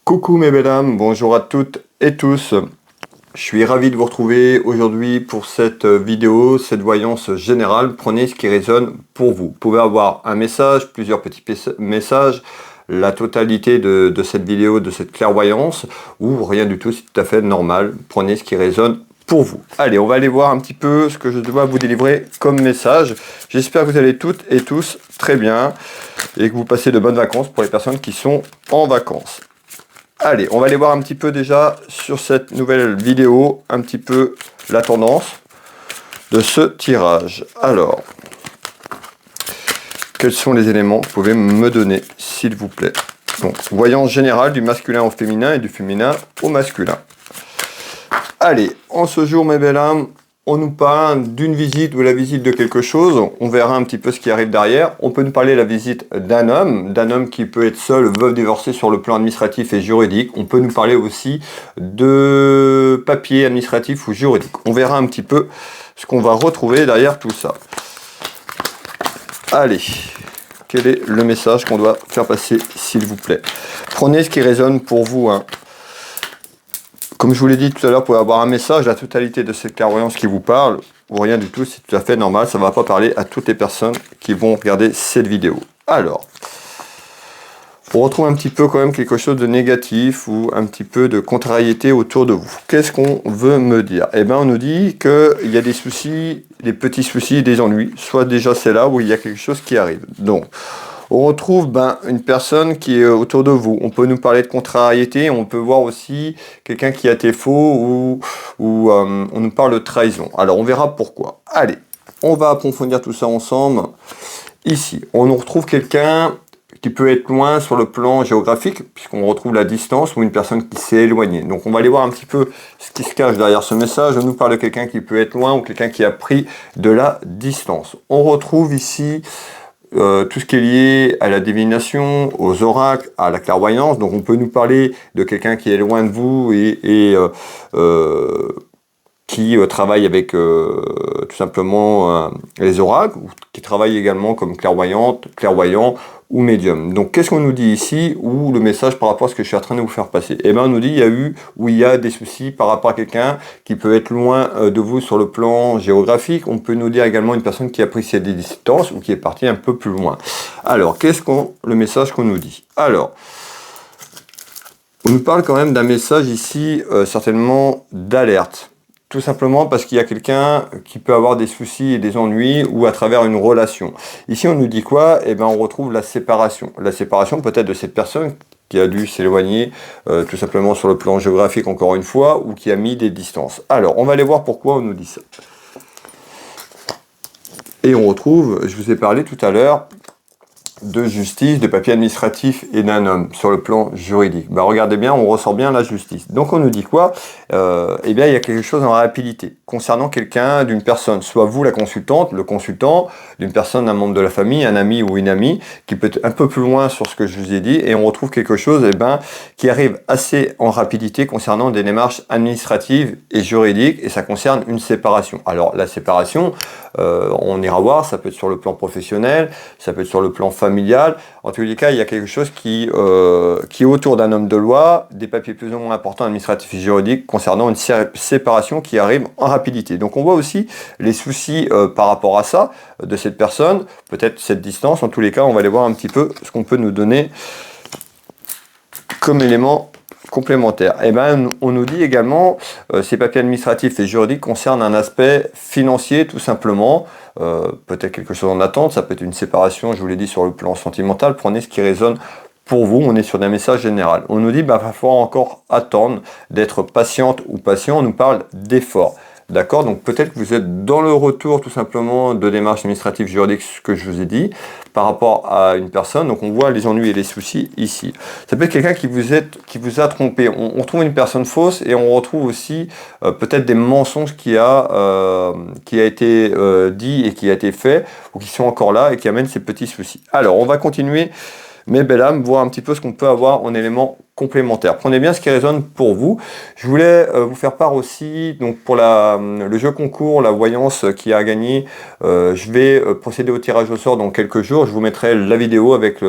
Coucou mes belles âmes, bonjour à toutes et tous. Je suis ravi de vous retrouver aujourd'hui pour cette vidéo, cette voyance générale. Prenez ce qui résonne pour vous. Vous pouvez avoir un message, plusieurs petits messages, la totalité de cette vidéo, de cette clairvoyance, ou rien du tout, c'est tout à fait normal. Prenez ce qui résonne pour vous. Allez, on va aller voir un petit peu ce que je dois vous délivrer comme message. J'espère que vous allez toutes et tous très bien et que vous passez de bonnes vacances pour les personnes qui sont en vacances. Allez, on va aller voir un petit peu déjà sur cette nouvelle vidéo, un petit peu la tendance de ce tirage. Alors, quels sont les éléments que vous pouvez me donner, s'il vous plaît? Donc, voyance générale du masculin au féminin et du féminin au masculin. Allez, en ce jour, mes belles âmes, on nous parle d'une visite ou la visite de quelque chose. On verra un petit peu ce qui arrive derrière. On peut nous parler de la visite d'un homme qui peut être seul, veuve, divorcé sur le plan administratif et juridique. On peut nous parler aussi de papier administratif ou juridique. On verra un petit peu ce qu'on va retrouver derrière tout ça. Allez, quel est le message qu'on doit faire passer, s'il vous plaît? Prenez ce qui résonne pour vous, hein. Comme je vous l'ai dit tout à l'heure, vous pouvez avoir un message, la totalité de cette clairvoyance qui vous parle, ou rien du tout, c'est tout à fait normal, ça ne va pas parler à toutes les personnes qui vont regarder cette vidéo. Alors, on retrouve un petit peu quand même quelque chose de négatif, ou un petit peu de contrariété autour de vous. Qu'est-ce qu'on veut me dire? Eh bien, on nous dit qu'il y a des soucis, des petits soucis, des ennuis, soit déjà c'est là où il y a quelque chose qui arrive. Donc, on retrouve une personne qui est autour de vous. On peut nous parler de contrariété, on peut voir aussi quelqu'un qui a été faux ou on nous parle de trahison. Alors on verra pourquoi. Allez, on va approfondir tout ça ensemble. Ici, on nous retrouve quelqu'un qui peut être loin sur le plan géographique, puisqu'on retrouve la distance ou une personne qui s'est éloignée. Donc on va aller voir un petit peu ce qui se cache derrière ce message. On nous parle de quelqu'un qui peut être loin ou quelqu'un qui a pris de la distance. On retrouve ici tout ce qui est lié à la divination, aux oracles, à la clairvoyance. Donc on peut nous parler de quelqu'un qui est loin de vous et qui travaille avec tout simplement les oracles, ou qui travaille également comme clairvoyante, clairvoyant ou médium. Donc qu'est-ce qu'on nous dit ici, ou le message par rapport à ce que je suis en train de vous faire passer? Eh bien on nous dit il y a des soucis par rapport à quelqu'un qui peut être loin de vous sur le plan géographique. On peut nous dire également une personne qui a pris ses distances ou qui est partie un peu plus loin. Alors le message qu'on nous dit? Alors, on nous parle quand même d'un message ici, certainement d'alerte. Tout simplement parce qu'il y a quelqu'un qui peut avoir des soucis et des ennuis ou à travers une relation. Ici, on nous dit quoi? Eh bien, on retrouve la séparation. La séparation peut-être de cette personne qui a dû s'éloigner tout simplement sur le plan géographique encore une fois, ou qui a mis des distances. Alors, on va aller voir pourquoi on nous dit ça. Et on retrouve, je vous ai parlé tout à l'heure, de justice, de papier administratif et d'un homme sur le plan juridique. Regardez bien, on ressort bien la justice. Donc on nous dit quoi? Eh bien, il y a quelque chose en rapidité concernant quelqu'un, d'une personne, soit vous la consultante, le consultant, d'une personne, un membre de la famille, un ami ou une amie, qui peut être un peu plus loin sur ce que je vous ai dit, et on retrouve quelque chose qui arrive assez en rapidité concernant des démarches administratives et juridiques, et ça concerne une séparation. Alors la séparation, on ira voir, ça peut être sur le plan professionnel, ça peut être sur le plan familial. En tous les cas, il y a quelque chose qui est autour d'un homme de loi, des papiers plus ou moins importants administratifs et juridiques concernant une séparation qui arrive en rapidité. Donc on voit aussi les soucis par rapport à ça, de cette personne, peut-être cette distance. En tous les cas, on va aller voir un petit peu ce qu'on peut nous donner comme élément complémentaire. Eh bien, on nous dit également ces papiers administratifs et juridiques concernent un aspect financier tout simplement, peut-être quelque chose en attente, ça peut être une séparation, je vous l'ai dit, sur le plan sentimental. Prenez ce qui résonne pour vous, on est sur un message général. On nous dit il va falloir encore attendre, d'être patiente ou patient. On nous parle d'effort. D'accord, donc peut-être que vous êtes dans le retour tout simplement de démarches administratives juridiques, ce que je vous ai dit, par rapport à une personne. Donc on voit les ennuis et les soucis ici. Ça peut être quelqu'un qui vous a trompé. On retrouve une personne fausse et on retrouve aussi peut-être des mensonges qui a été dit et qui a été fait, ou qui sont encore là et qui amènent ces petits soucis. Alors on va continuer, mes belles âmes, voir un petit peu ce qu'on peut avoir en éléments complémentaires. Prenez bien ce qui résonne pour vous. Je voulais vous faire part aussi, donc pour le jeu concours, la voyance qui a gagné, je vais procéder au tirage au sort dans quelques jours. Je vous mettrai la vidéo avec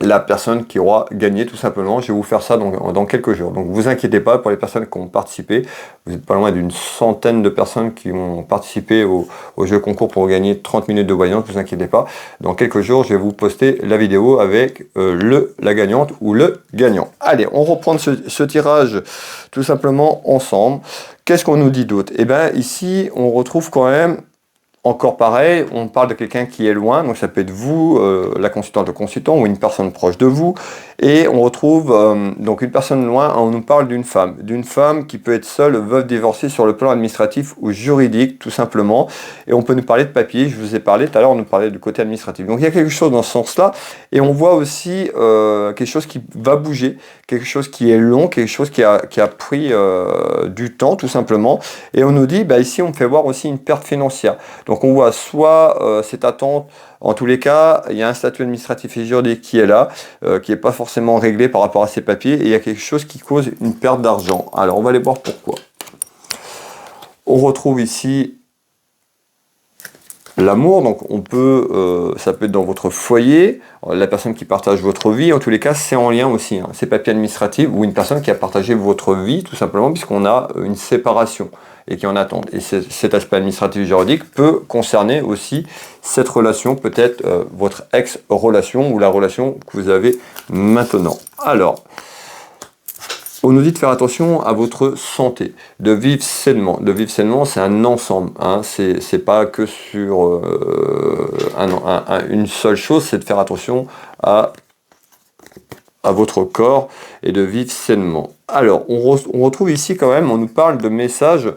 la personne qui aura gagné tout simplement. Je vais vous faire ça dans quelques jours. Donc vous inquiétez pas pour les personnes qui ont participé. Vous n'êtes pas loin d'une centaine de personnes qui ont participé au jeu concours pour gagner 30 minutes de voyance. Vous inquiétez pas. Dans quelques jours, je vais vous poster la vidéo avec la gagnante ou le gagnant. Allez, on reprend ce tirage tout simplement ensemble. Qu'est-ce qu'on nous dit d'autre? Eh bien ici, on retrouve quand même encore pareil, on parle de quelqu'un qui est loin, donc ça peut être vous, la consultante, le consultant, ou une personne proche de vous, et on retrouve donc une personne loin, on nous parle d'une femme qui peut être seule, veuve, divorcée sur le plan administratif ou juridique, tout simplement, et on peut nous parler de papier, je vous ai parlé tout à l'heure, on nous parlait du côté administratif. Donc il y a quelque chose dans ce sens-là, et on voit aussi quelque chose qui va bouger, quelque chose qui est long, quelque chose qui a pris du temps, tout simplement, et on nous dit, bah, ici on me fait voir aussi une perte financière. Donc on voit soit cette attente, en tous les cas, il y a un statut administratif et juridique qui est là, qui n'est pas forcément réglé par rapport à ces papiers, et il y a quelque chose qui cause une perte d'argent. Alors on va aller voir pourquoi. On retrouve ici l'amour, donc on peut, ça peut être dans votre foyer, la personne qui partage votre vie, en tous les cas c'est en lien aussi, hein, ces papiers administratifs, ou une personne qui a partagé votre vie, tout simplement, puisqu'on a une séparation et qui en attend. Et cet aspect administratif juridique peut concerner aussi cette relation, peut-être votre ex-relation ou la relation que vous avez maintenant. Alors, on nous dit de faire attention à votre santé, de vivre sainement. De vivre sainement, c'est un ensemble. Hein. C'est pas que sur une seule chose, c'est de faire attention à votre corps et de vivre sainement. Alors, on retrouve ici quand même, on nous parle de messages.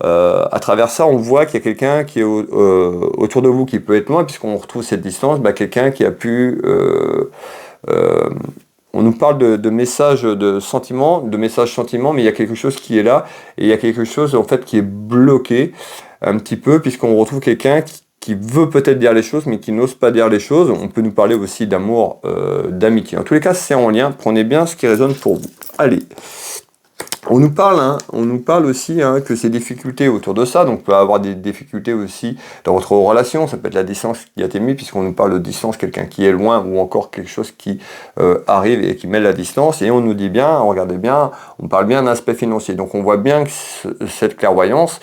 À travers ça, on voit qu'il y a quelqu'un qui est autour de vous, qui peut être loin, puisqu'on retrouve cette distance, bah, quelqu'un qui a pu... on nous parle de messages de sentiments, mais il y a quelque chose qui est là, et il y a quelque chose en fait qui est bloqué un petit peu, puisqu'on retrouve quelqu'un qui veut peut-être dire les choses, mais qui n'ose pas dire les choses. On peut nous parler aussi d'amour, d'amitié. En tous les cas, c'est en lien. Prenez bien ce qui résonne pour vous. Allez. On nous parle aussi que ces difficultés autour de ça, donc on peut avoir des difficultés aussi dans votre relation, ça peut être la distance qui a été mise, puisqu'on nous parle de distance, quelqu'un qui est loin, ou encore quelque chose qui arrive et qui met la distance, et on nous dit bien, regardez bien, on parle bien d'un aspect financier, donc on voit bien que cette clairvoyance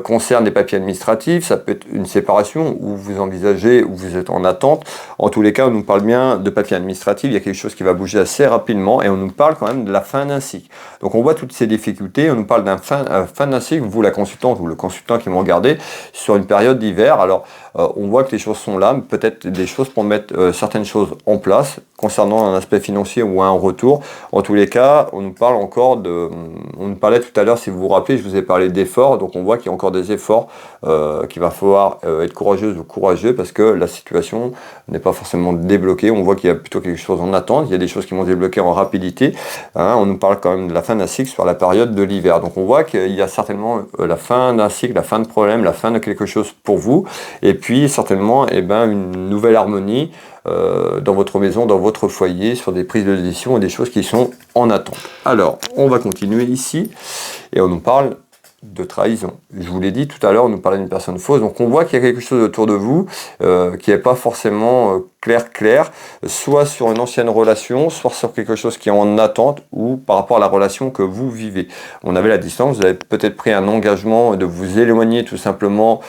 concerne des papiers administratifs, ça peut être une séparation, où vous envisagez, où vous êtes en attente. En tous les cas, on nous parle bien de papiers administratifs, il y a quelque chose qui va bouger assez rapidement, et on nous parle quand même de la fin d'un cycle. Donc on voit toutes ces difficultés, on nous parle d'un fin d'un cycle, vous la consultante ou le consultant qui m'ont regardé, sur une période d'hiver. Alors on voit que les choses sont là, peut-être des choses pour mettre certaines choses en place, concernant un aspect financier ou un retour. En tous les cas, on nous parle encore on nous parlait tout à l'heure, si vous vous rappelez, je vous ai parlé d'efforts, donc on voit qu'il y a encore des efforts, qu'il va falloir être courageuse ou courageux, parce que la situation n'est pas forcément débloquée, on voit qu'il y a plutôt quelque chose en attente, il y a des choses qui vont se débloquer en rapidité, hein. On nous parle quand même de la fin d'un cycle sur la période de l'hiver, donc on voit qu'il y a certainement la fin d'un cycle, la fin de problème, la fin de quelque chose pour vous, et puis certainement une nouvelle harmonie dans votre maison, dans votre foyer, sur des prises de décision et des choses qui sont en attente. Alors, on va continuer ici, et on nous parle de trahison. Je vous l'ai dit tout à l'heure, on nous parlait d'une personne fausse, donc on voit qu'il y a quelque chose autour de vous qui n'est pas forcément clair, soit sur une ancienne relation, soit sur quelque chose qui est en attente, ou par rapport à la relation que vous vivez. On avait la distance, vous avez peut-être pris un engagement de vous éloigner tout simplement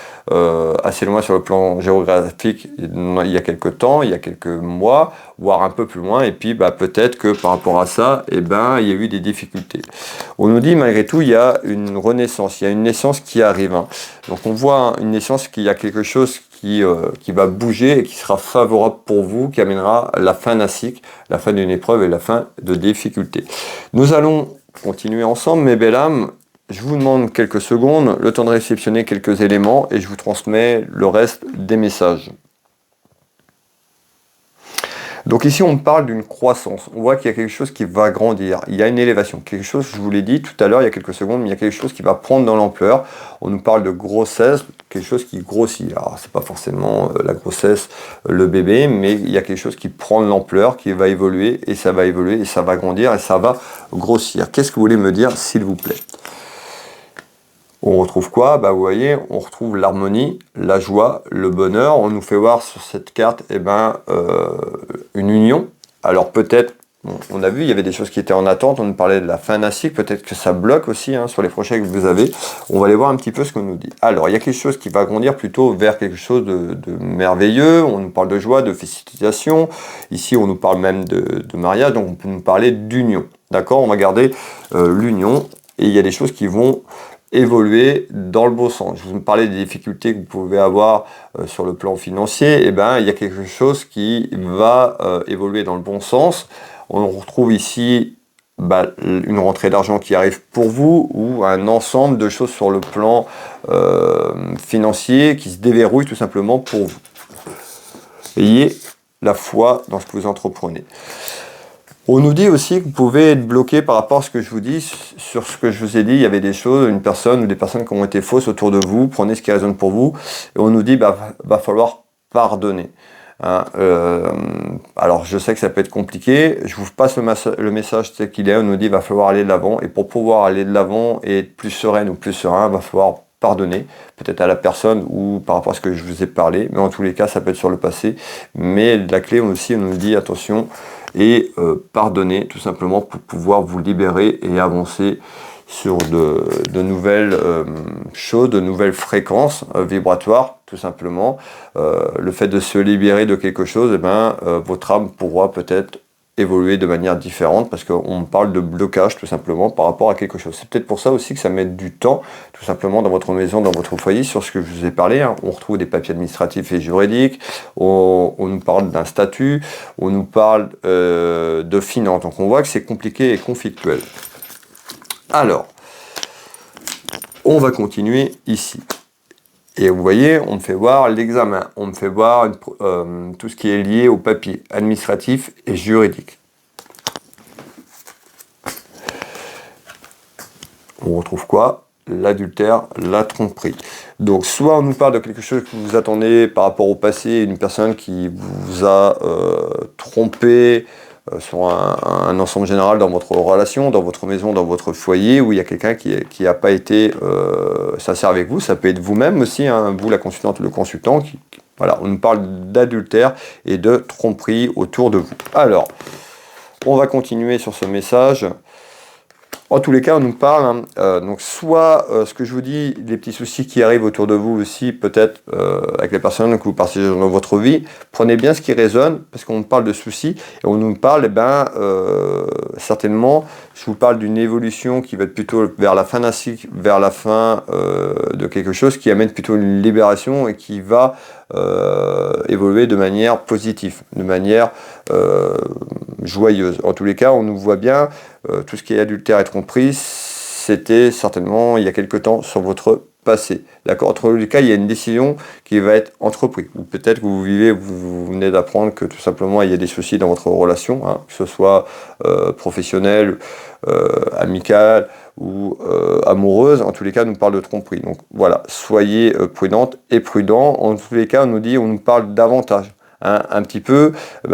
assez loin sur le plan géographique il y a quelques temps, il y a quelques mois, voire un peu plus loin, et puis peut-être que par rapport à ça, il y a eu des difficultés. On nous dit malgré tout, il y a une renaissance, il y a une naissance qui arrive. Hein. Donc on voit une naissance, qu'il y a quelque chose qui va bouger et qui sera favorable pour vous, qui amènera la fin d'un cycle, la fin d'une épreuve et la fin de difficultés. Nous allons continuer ensemble, mes belles âmes. Je vous demande quelques secondes, le temps de réceptionner quelques éléments, et je vous transmets le reste des messages. Donc ici, on parle d'une croissance. On voit qu'il y a quelque chose qui va grandir. Il y a une élévation. Quelque chose, je vous l'ai dit tout à l'heure, il y a quelques secondes, mais il y a quelque chose qui va prendre dans l'ampleur. On nous parle de grossesse, quelque chose qui grossit. Alors, c'est pas forcément la grossesse, le bébé, mais il y a quelque chose qui prend de l'ampleur, qui va évoluer, et ça va grandir, et ça va grossir. Qu'est-ce que vous voulez me dire, s'il vous plaît ? On retrouve quoi? Vous voyez, on retrouve l'harmonie, la joie, le bonheur. On nous fait voir sur cette carte une union, Alors peut-être, on a vu, il y avait des choses qui étaient en attente, on nous parlait de la fin d'un cycle, peut-être que ça bloque aussi hein, sur les projets que vous avez. On va aller voir un petit peu ce qu'on nous dit. Alors, il y a quelque chose qui va grandir plutôt vers quelque chose de merveilleux, on nous parle de joie, de félicitations, ici on nous parle même de mariage, donc on peut nous parler d'union. D'accord? On va garder l'union, et il y a des choses qui vont évoluer dans le bon sens. Je vous parlais des difficultés que vous pouvez avoir sur le plan financier, et ben il y a quelque chose qui va évoluer dans le bon sens. On retrouve ici une rentrée d'argent qui arrive pour vous, ou un ensemble de choses sur le plan financier qui se déverrouille tout simplement pour vous. Ayez la foi dans ce que vous entreprenez. On nous dit aussi que vous pouvez être bloqué par rapport à ce que je vous dis, sur ce que je vous ai dit, il y avait des choses, une personne ou des personnes qui ont été fausses autour de vous, prenez ce qui résonne pour vous, et on nous dit va falloir pardonner. Hein, alors je sais que ça peut être compliqué, je vous passe le message tel qu'il est, on nous dit va falloir aller de l'avant, et pour pouvoir aller de l'avant et être plus sereine ou plus serein, va falloir pardonner, peut-être à la personne ou par rapport à ce que je vous ai parlé, mais en tous les cas ça peut être sur le passé, mais la clé aussi on nous dit attention, et pardonner tout simplement pour pouvoir vous libérer et avancer sur de nouvelles choses, de nouvelles fréquences vibratoires tout simplement. Le fait de se libérer de quelque chose, eh ben, votre âme pourra peut-être évoluer de manière différente parce qu'on parle de blocage tout simplement par rapport à quelque chose. C'est peut-être pour ça aussi que ça met du temps tout simplement dans votre maison, dans votre foyer, sur ce que je vous ai parlé. Hein. On retrouve des papiers administratifs et juridiques, on nous parle d'un statut, on nous parle de finances. Donc on voit que c'est compliqué et conflictuel. Alors, on va continuer ici. Et vous voyez, on me fait voir l'examen, on me fait voir tout ce qui est lié au papier administratif et juridique. On retrouve quoi? L'adultère, la tromperie. Donc soit on nous parle de quelque chose que vous attendez par rapport au passé, une personne qui vous a trompé sur un ensemble général dans votre relation, dans votre maison, dans votre foyer, où il y a quelqu'un qui n'a pas été sincère avec vous. Ça peut être vous-même aussi, hein, vous la consultante, le consultant. Voilà, on nous parle d'adultère et de tromperie autour de vous. Alors, on va continuer sur ce message. En tous les cas, on nous parle, donc soit ce que je vous dis, les petits soucis qui arrivent autour de vous aussi, peut-être avec les personnes que vous partagez dans votre vie, prenez bien ce qui résonne, parce qu'on nous parle de soucis, et on nous parle, certainement, je vous parle d'une évolution qui va être plutôt vers la fin d'un cycle, vers la fin de quelque chose qui amène plutôt une libération et qui va évoluer de manière positive, de manière joyeuse. En tous les cas, on nous voit bien, tout ce qui est adultère et tromperie, c'était certainement il y a quelque temps sur votre passé. D'accord? En tous les cas, il y a une décision qui va être entreprise. Ou peut-être que vous venez d'apprendre que tout simplement il y a des soucis dans votre relation, hein, que ce soit professionnel, amical ou amoureuse. En tous les cas, on nous parle de tromperie. Donc voilà, soyez prudente et prudent. En tous les cas, on nous parle davantage. Hein, un petit peu,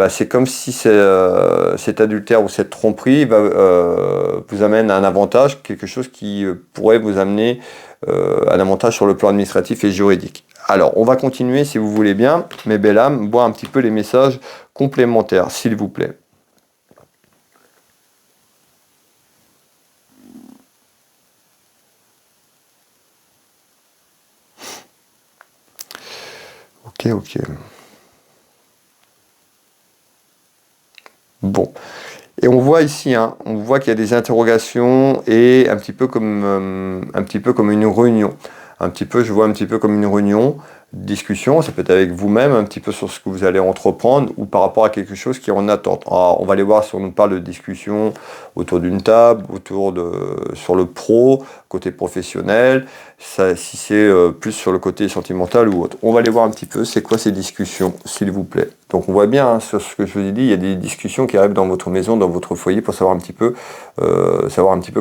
c'est comme si cet adultère ou cette tromperie vous amène à un avantage, quelque chose qui pourrait vous amener un avantage sur le plan administratif et juridique. Alors, on va continuer, si vous voulez bien, mes belles âmes, voir un petit peu les messages complémentaires, s'il vous plaît. Ok. Bon, et on voit ici, hein, on voit qu'il y a des interrogations et un petit peu comme une réunion. Je vois un petit peu comme une réunion, discussion, ça peut être avec vous-même, un petit peu sur ce que vous allez entreprendre ou par rapport à quelque chose qui est en attente. Alors, on va aller voir si on nous parle de discussion autour d'une table, sur le pro, côté professionnel, si c'est plus sur le côté sentimental ou autre. On va aller voir un petit peu c'est quoi ces discussions, s'il vous plaît. Donc on voit bien, hein, sur ce que je vous ai dit, il y a des discussions qui arrivent dans votre maison, dans votre foyer, pour savoir un petit peu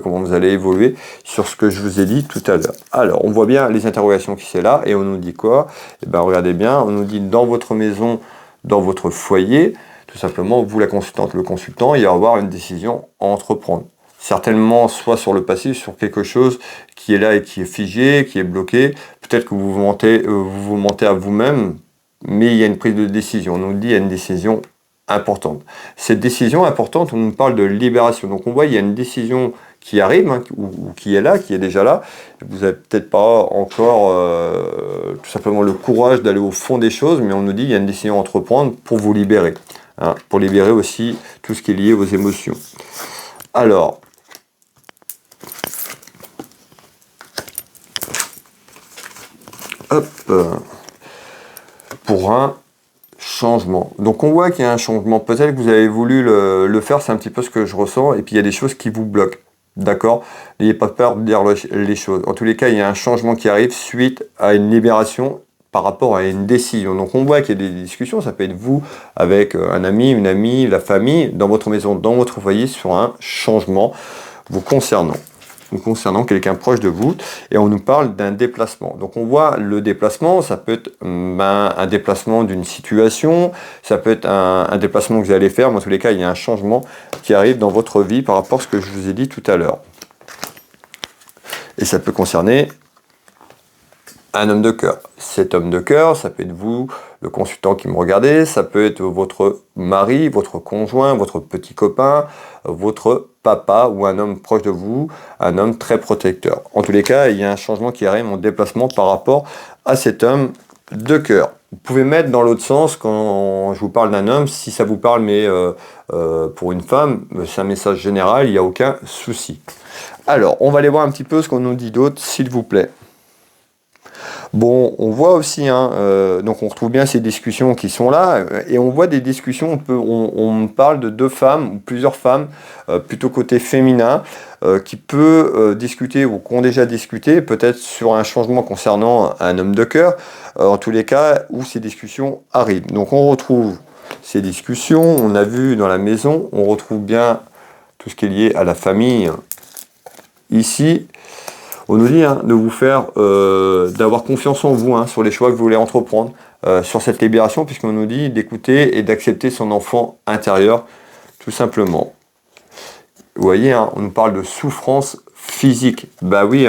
comment vous allez évoluer sur ce que je vous ai dit tout à l'heure. Alors, on voit bien les interrogations qui sont là, et on nous dit quoi? Eh bien, regardez bien, on nous dit dans votre maison, dans votre foyer, tout simplement, vous la consultante, le consultant, il va y avoir une décision à entreprendre. Certainement, soit sur le passé, sur quelque chose qui est là et qui est figé, qui est bloqué. Peut-être que vous vous mentez à vous-même, mais il y a une prise de décision. On nous dit qu'il y a une décision importante. Cette décision importante, on nous parle de libération. Donc on voit, il y a une décision qui arrive, hein, ou qui est là, qui est déjà là. Vous n'avez peut-être pas encore tout simplement le courage d'aller au fond des choses, mais on nous dit il y a une décision à entreprendre pour vous libérer. Hein, pour libérer aussi tout ce qui est lié aux émotions. Alors, hop, pour un changement. Donc on voit qu'il y a un changement. Peut-être que vous avez voulu le faire, c'est un petit peu ce que je ressens, et puis il y a des choses qui vous bloquent. D'accord? N'ayez pas peur de dire les choses. En tous les cas, il y a un changement qui arrive suite à une libération par rapport à une décision. Donc on voit qu'il y a des discussions, ça peut être vous avec un ami, une amie, la famille, dans votre maison, dans votre foyer, sur un changement vous concernant quelqu'un proche de vous, et on nous parle d'un déplacement. Donc on voit le déplacement, ça peut être un déplacement d'une situation, ça peut être un déplacement que vous allez faire, mais en tous les cas, il y a un changement qui arrive dans votre vie par rapport à ce que je vous ai dit tout à l'heure. Et ça peut concerner un homme de cœur. Cet homme de cœur, ça peut être vous, le consultant qui me regardez, ça peut être votre mari, votre conjoint, votre petit copain, votre papa ou un homme proche de vous, un homme très protecteur. En tous les cas, il y a un changement qui arrive en déplacement par rapport à cet homme de cœur. Vous pouvez mettre dans l'autre sens quand je vous parle d'un homme, si ça vous parle, mais pour une femme, c'est un message général, il n'y a aucun souci. Alors, on va aller voir un petit peu ce qu'on nous dit d'autre, s'il vous plaît. Bon, on voit aussi, hein, donc on retrouve bien ces discussions qui sont là, et on voit des discussions, on parle de deux femmes, ou plusieurs femmes, plutôt côté féminin, qui peut discuter, ou qui ont déjà discuté, peut-être sur un changement concernant un homme de cœur, en tous les cas, où ces discussions arrivent. Donc on retrouve ces discussions, on a vu dans la maison, on retrouve bien tout ce qui est lié à la famille, ici. On nous dit de vous faire, d'avoir confiance en vous, sur les choix que vous voulez entreprendre, sur cette libération, puisqu'on nous dit d'écouter et d'accepter son enfant intérieur, tout simplement. Vous voyez, on nous parle de souffrance physique. Bah oui,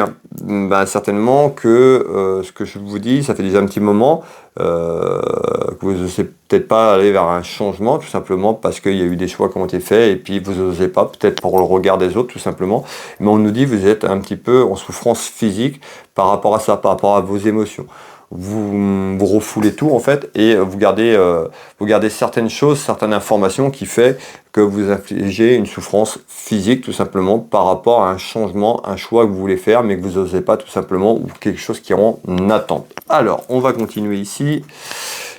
certainement que ce que je vous dis, ça fait déjà un petit moment que vous n'osez peut-être pas aller vers un changement, tout simplement parce qu'il y a eu des choix qui ont été faits et puis vous n'osez pas, peut-être pour le regard des autres, tout simplement. Mais on nous dit que vous êtes un petit peu en souffrance physique par rapport à ça, par rapport à vos émotions. Vous refoulez tout en fait et vous gardez certaines choses, certaines informations qui fait que vous infligez une souffrance physique tout simplement par rapport à un changement, un choix que vous voulez faire mais que vous n'osez pas tout simplement, ou quelque chose qui est en attente. Alors on va continuer ici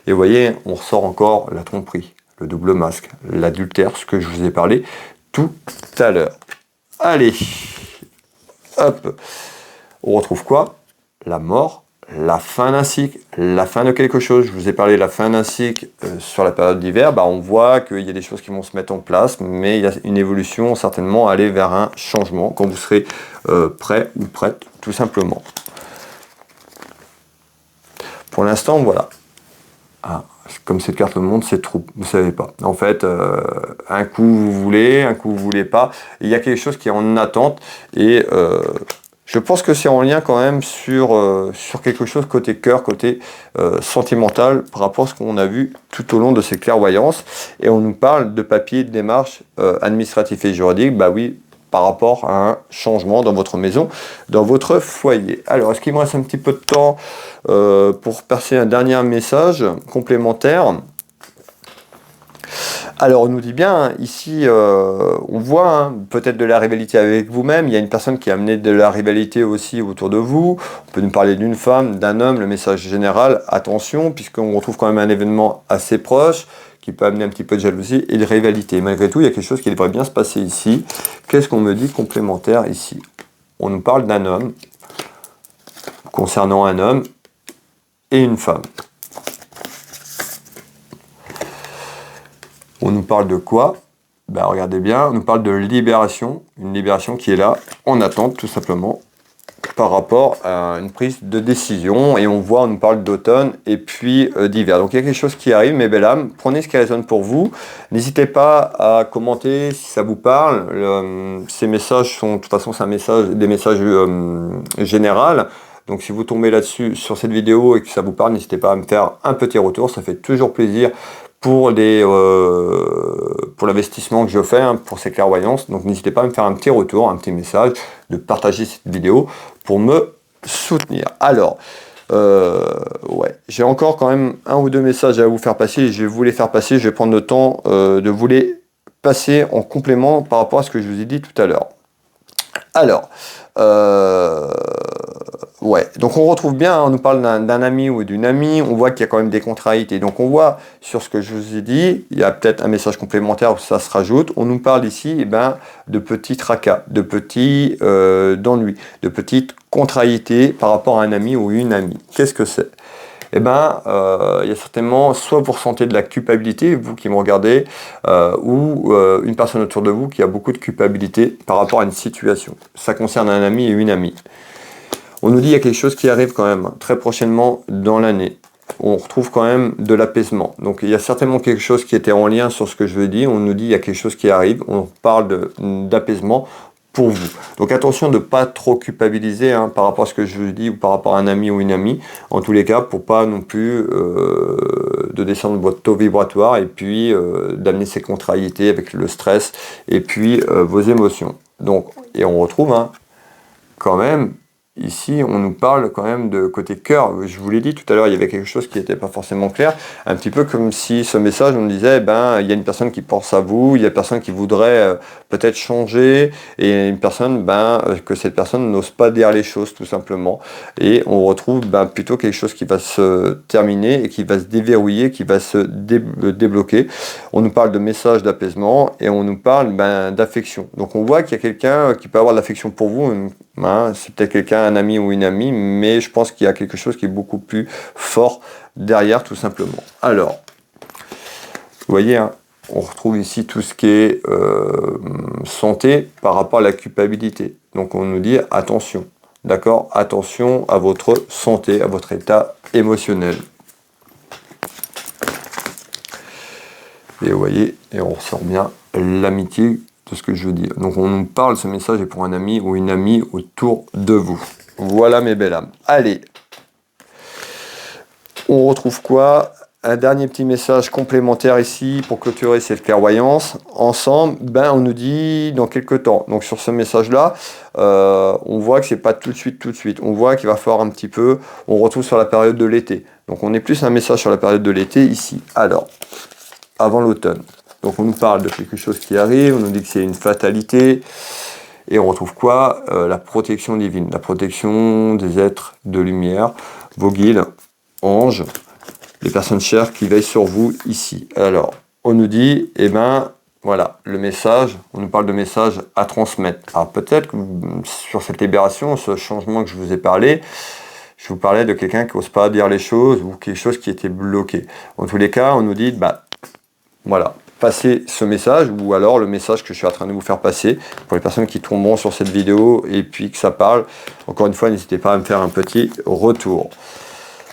et vous voyez, on ressort encore la tromperie, le double masque, l'adultère, ce que je vous ai parlé tout à l'heure. Allez, hop, on retrouve quoi? La mort. La fin d'un cycle, la fin de quelque chose. Je vous ai parlé de la fin d'un cycle sur la période d'hiver. On voit qu'il y a des choses qui vont se mettre en place, mais il y a une évolution certainement à aller vers un changement quand vous serez prêt ou prête, tout simplement. Pour l'instant, voilà. Comme cette carte me montre, c'est trop. Vous savez pas. En fait, un coup vous voulez, un coup vous voulez pas. Il y a quelque chose qui est en attente et je pense que c'est en lien quand même sur quelque chose côté cœur, côté sentimental, par rapport à ce qu'on a vu tout au long de ces clairvoyances. Et on nous parle de papier, de démarches administratives et juridiques, oui, par rapport à un changement dans votre maison, dans votre foyer. Alors, est-ce qu'il me reste un petit peu de temps pour passer un dernier message complémentaire ? Alors on nous dit bien, ici on voit peut-être de la rivalité avec vous-même, il y a une personne qui a amené de la rivalité aussi autour de vous, on peut nous parler d'une femme, d'un homme, le message général, attention, puisqu'on retrouve quand même un événement assez proche, qui peut amener un petit peu de jalousie et de rivalité. Malgré tout, il y a quelque chose qui devrait bien se passer ici. Qu'est-ce qu'on me dit complémentaire ici? On nous parle d'un homme, concernant un homme et une femme. On nous parle de quoi? Regardez bien, on nous parle de libération, une libération qui est là, en attente tout simplement, par rapport à une prise de décision. Et on voit, on nous parle d'automne et puis d'hiver. Donc il y a quelque chose qui arrive, mes belles âmes, prenez ce qui résonne pour vous. N'hésitez pas à commenter si ça vous parle. Ces messages sont, de toute façon, c'est des messages généraux. Donc si vous tombez là-dessus, sur cette vidéo, et que ça vous parle, n'hésitez pas à me faire un petit retour, ça fait toujours plaisir pour l'investissement que je fais, hein, pour ces clairvoyances. Donc n'hésitez pas à me faire un petit retour, un petit message, de partager cette vidéo pour me soutenir. Alors, ouais, j'ai encore quand même un ou deux messages à vous faire passer, et je vais vous les faire passer, je vais prendre le temps de vous les passer en complément par rapport à ce que je vous ai dit tout à l'heure. Alors, ouais, donc on retrouve bien, hein, on nous parle d'un ami ou d'une amie, on voit qu'il y a quand même des contrariétés. Donc on voit sur ce que je vous ai dit, il y a peut-être un message complémentaire où ça se rajoute. On nous parle ici de petits tracas, de petits d'ennuis, de petites contrariétés par rapport à un ami ou une amie. Qu'est-ce que c'est? Il y a certainement, soit vous ressentez de la culpabilité, vous qui me regardez, ou une personne autour de vous qui a beaucoup de culpabilité par rapport à une situation. Ça concerne un ami et une amie. On nous dit qu'il y a quelque chose qui arrive quand même très prochainement dans l'année. On retrouve quand même de l'apaisement. Donc il y a certainement quelque chose qui était en lien sur ce que je veux dire. On nous dit qu'il y a quelque chose qui arrive. On parle d'apaisement pour vous. Donc attention de ne pas trop culpabiliser, hein, par rapport à ce que je vous dis ou par rapport à un ami ou une amie. En tous les cas, pour pas non plus de descendre votre taux vibratoire et puis d'amener ces contrariétés avec le stress et puis vos émotions. Donc, et on retrouve, hein, quand même, ici, on nous parle quand même de côté cœur. Je vous l'ai dit tout à l'heure, il y avait quelque chose qui n'était pas forcément clair. Un petit peu comme si ce message, on nous disait, il y a une personne qui pense à vous, il y a une personne qui voudrait peut-être changer, et une personne, que cette personne n'ose pas dire les choses, tout simplement. Et on retrouve plutôt quelque chose qui va se terminer et qui va se déverrouiller, qui va se débloquer. On nous parle de message d'apaisement et on nous parle d'affection. Donc on voit qu'il y a quelqu'un qui peut avoir de l'affection pour vous. C'est peut-être quelqu'un, un ami ou une amie, mais je pense qu'il y a quelque chose qui est beaucoup plus fort derrière, tout simplement. Alors, vous voyez, hein, on retrouve ici tout ce qui est santé par rapport à la culpabilité. Donc on nous dit attention, d'accord? Attention à votre santé, à votre état émotionnel. Et vous voyez, et on ressort bien l'amitié de ce que je veux dire. Donc on nous parle, ce message est pour un ami ou une amie autour de vous. Voilà mes belles âmes. Allez, on retrouve quoi? Un dernier petit message complémentaire ici pour clôturer cette clairvoyance. Ensemble, on nous dit dans quelques temps. Donc sur ce message-là, on voit que c'est pas tout de suite. On voit qu'il va falloir un petit peu, on retrouve sur la période de l'été. Donc on est plus un message sur la période de l'été ici. Alors, avant l'automne. Donc on nous parle de quelque chose qui arrive, on nous dit que c'est une fatalité, et on retrouve quoi? La protection divine, la protection des êtres de lumière, vos guides, anges, les personnes chères qui veillent sur vous ici. Alors, on nous dit, voilà, le message, on nous parle de message à transmettre. Alors peut-être que sur cette libération, ce changement que je vous ai parlé, je vous parlais de quelqu'un qui n'ose pas dire les choses, ou quelque chose qui était bloqué. En tous les cas, on nous dit, voilà, passez ce message, ou alors le message que je suis en train de vous faire passer, pour les personnes qui tomberont sur cette vidéo et puis que ça parle. Encore une fois, n'hésitez pas à me faire un petit retour.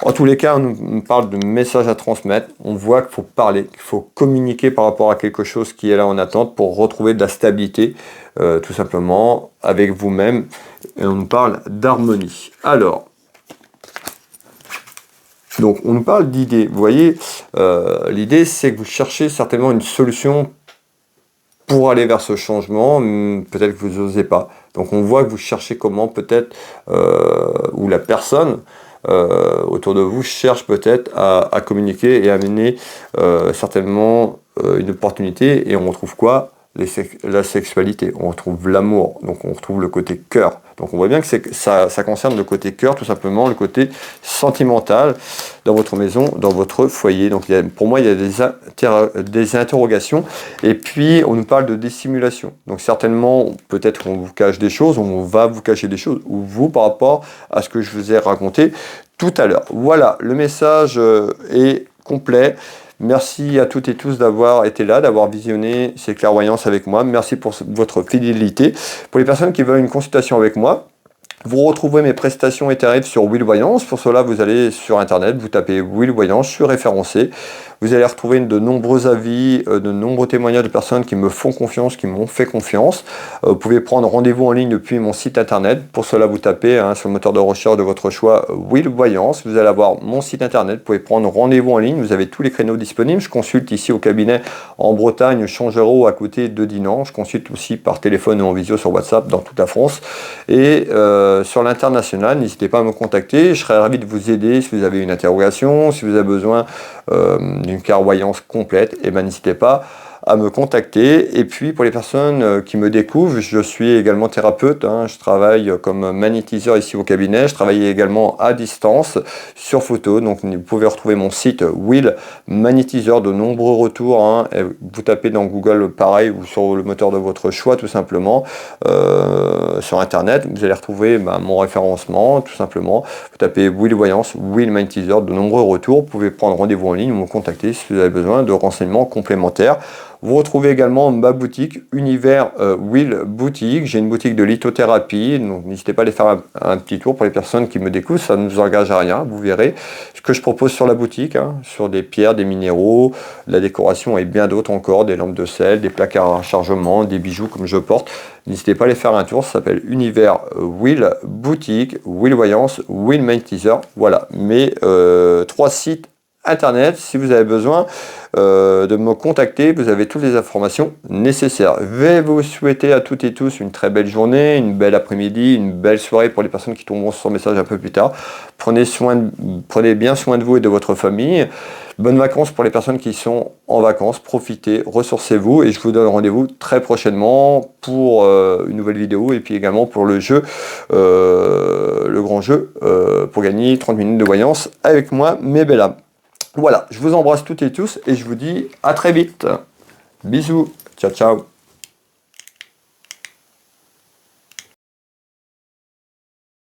En tous les cas, on nous parle de message à transmettre. On voit qu'il faut parler, qu'il faut communiquer par rapport à quelque chose qui est là en attente pour retrouver de la stabilité, tout simplement, avec vous-même. Et on nous parle d'harmonie. Alors, donc on nous parle d'idées. Vous voyez, l'idée c'est que vous cherchez certainement une solution pour aller vers ce changement, peut-être que vous n'osez pas. Donc on voit que vous cherchez comment peut-être, ou la personne autour de vous cherche peut-être à communiquer et à amener certainement une opportunité, et on retrouve quoi? La sexualité, on retrouve l'amour, donc on retrouve le côté cœur. Donc on voit bien que ça concerne le côté cœur, tout simplement, le côté sentimental dans votre maison, dans votre foyer. Donc pour moi, il y a des interrogations. Et puis, on nous parle de dissimulation. Donc certainement, peut-être qu'on vous cache des choses, on va vous cacher des choses, ou vous, par rapport à ce que je vous ai raconté tout à l'heure. Voilà, le message est complet. Merci à toutes et tous d'avoir été là, d'avoir visionné ces clairvoyances avec moi. Merci pour votre fidélité. Pour les personnes qui veulent une consultation avec moi, Vous retrouvez mes prestations et tarifs sur Will Voyance. Pour cela, vous allez sur Internet, vous tapez Will Voyance, je suis référencé. Vous allez retrouver de nombreux avis, de nombreux témoignages de personnes qui me font confiance, qui m'ont fait confiance. Vous pouvez prendre rendez-vous en ligne depuis mon site Internet. Pour cela, vous tapez sur le moteur de recherche de votre choix Will Voyance. Vous allez avoir mon site Internet. Vous pouvez prendre rendez-vous en ligne. Vous avez tous les créneaux disponibles. Je consulte ici au cabinet en Bretagne, Changereau, à côté de Dinan. Je consulte aussi par téléphone ou en visio sur WhatsApp dans toute la France. Et sur l'international, n'hésitez pas à me contacter. Je serais ravi de vous aider si vous avez une interrogation, si vous avez besoin d'une clairvoyance complète, et ben n'hésitez pas à me contacter. Et puis pour les personnes qui me découvrent, je suis également thérapeute, je travaille comme magnétiseur ici au cabinet, je travaille également à distance sur photo, donc vous pouvez retrouver mon site Will Magnétiseur, de nombreux retours, vous tapez dans Google pareil ou sur le moteur de votre choix tout simplement, sur internet, vous allez retrouver mon référencement tout simplement, vous tapez Will Voyance, Will Magnétiseur, de nombreux retours, vous pouvez prendre rendez-vous en ligne ou me contacter si vous avez besoin de renseignements complémentaires. Vous retrouvez également ma boutique Univers Will Boutique. J'ai une boutique de lithothérapie, donc n'hésitez pas à aller faire un petit tour pour les personnes qui me découvrent, ça ne vous engage à rien, vous verrez ce que je propose sur la boutique, sur des pierres, des minéraux, de la décoration et bien d'autres encore, des lampes de sel, des placards à chargement, des bijoux comme je porte. N'hésitez pas à aller faire un tour, ça s'appelle Univers Will Boutique, Will Voyance, Will Magnétiseur. Voilà, mes 3 sites Internet. Si vous avez besoin de me contacter, vous avez toutes les informations nécessaires. Je vais vous souhaiter à toutes et tous une très belle journée, une belle après-midi, une belle soirée pour les personnes qui tomberont sur le message un peu plus tard. Prenez bien soin de vous et de votre famille. Bonnes vacances pour les personnes qui sont en vacances. Profitez, ressourcez-vous et je vous donne rendez-vous très prochainement pour une nouvelle vidéo et puis également pour le jeu, le grand jeu pour gagner 30 minutes de voyance avec moi, mes belles âmes. Voilà, je vous embrasse toutes et tous et je vous dis à très vite. Bisous, ciao ciao.